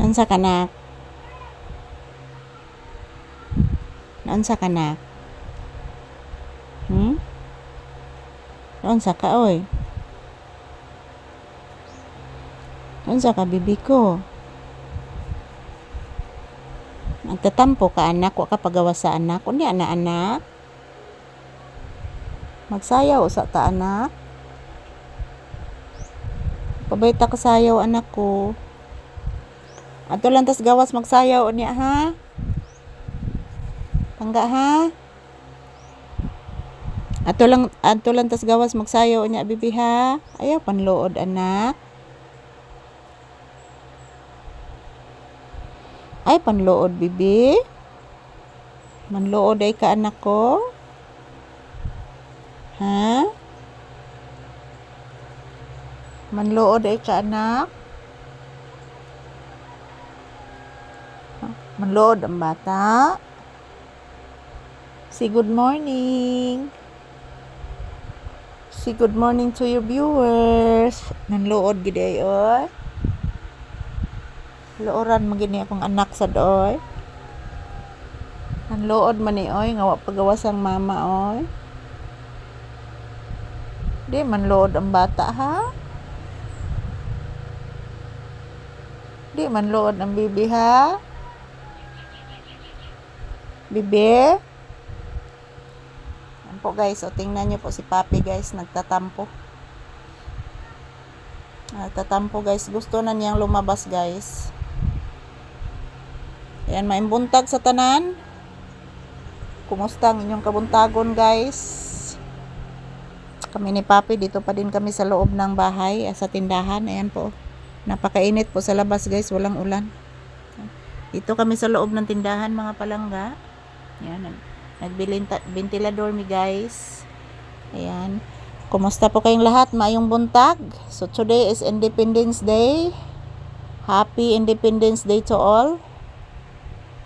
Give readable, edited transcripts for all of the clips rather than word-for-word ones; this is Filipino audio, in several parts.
Naunsa ka nak? Naunsa ka nak? Naunsa ka oy? Naunsa ka bibi ko? Nagtatampo ka anak, wa ka pagawas sa anak. Unya na anak. Magsayaw sa ta anak. Pabayta ka sayaw anak ko. Ato lang tas gawas magsayaw unya ha. Pangga ha. Ato lang tas gawas magsayaw unya bibi ha. Ayaw panluod anak. Ay panluod bibi. Manluod ay ka anak ko. Ha? Manluod ay ka anak. Manluod ang bata. Say good morning. Say good morning to your viewers. Nanluod gid ay oy. Luoran magini akong anak sa doy. Nanluod man ni oy nga wa pagawas ang mama oy. Di manluod ang bata ha. Di manluod ang bibi ha. Bibi. Yan po guys, o tingnan nyo po si Papi guys, nagtatampo. Nagtatampo guys, gusto na niyang lumabas guys. Ayan, maimbuntag sa tanan. Kumusta ang inyong kabuntagon guys? Kami ni Papi, dito pa din kami sa loob ng bahay, sa tindahan. Ayan po, napakainit po sa labas guys, walang ulan. Dito kami sa loob ng tindahan mga palangga. Ayan, nagbentilador mi guys. Ayan, kumusta po kayong lahat? Maayong buntag. So today is Independence Day. Happy Independence Day to all.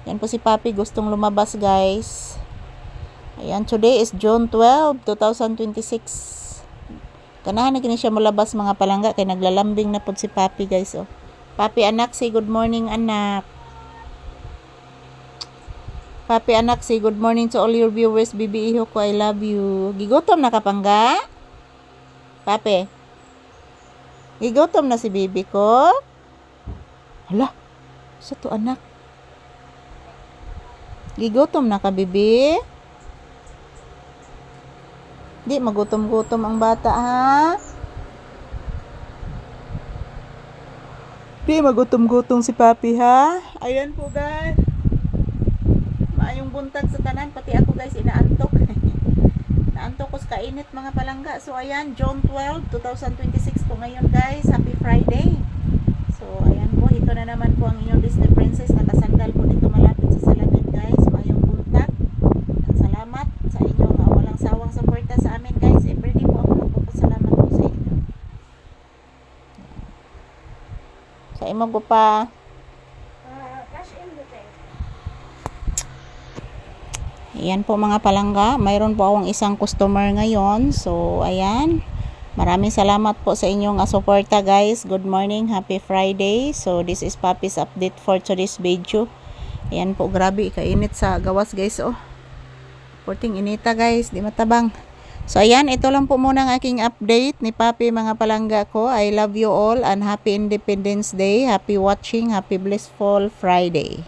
Yan po si Papi, gustong lumabas guys. Ayan, today is June 12, 2026. Kanahan na gini siya malabas mga palangga, kay naglalambing na po si Papi guys. Oh. Papi anak, say good morning anak. Papi anak, say good morning to all your viewers. Bibi iho ko, I love you. Gigotom na kapangga? Papi, gigotom na si bibi ko? Hala, sa to anak? Gigotom na ka bibi? Di magutom-gutom ang bata ha? Di magutom-gutom si Papi ha? Ayan po guys. Maayong buntag sa tanan, pati ako guys inaantok. Naantok ko sa kainit mga palangga. So ayan, June 12, 2026 po ngayon guys. Happy Friday. So ayan po, ito na naman po ang inyong Disney Princess. Nakasandal po dito malapit sa salamin guys. Maayong buntag. Salamat sa inyong walang sawang suporta sa amin guys. Everyday po ako nagpapasalamat po sa inyo. Sa imo ko pa. Ayan po mga palangga, mayroon po akong isang customer ngayon. So ayan, maraming salamat po sa inyong suporta guys. Good morning, happy Friday. So this is Papi's update for today's video. Ayan po, grabe kainit sa gawas guys. Oh, porting inita guys, di matabang. So ayan, ito lang po muna ang aking update ni Papi mga palangga ko. I love you all and happy Independence Day. Happy watching, happy blissful Friday.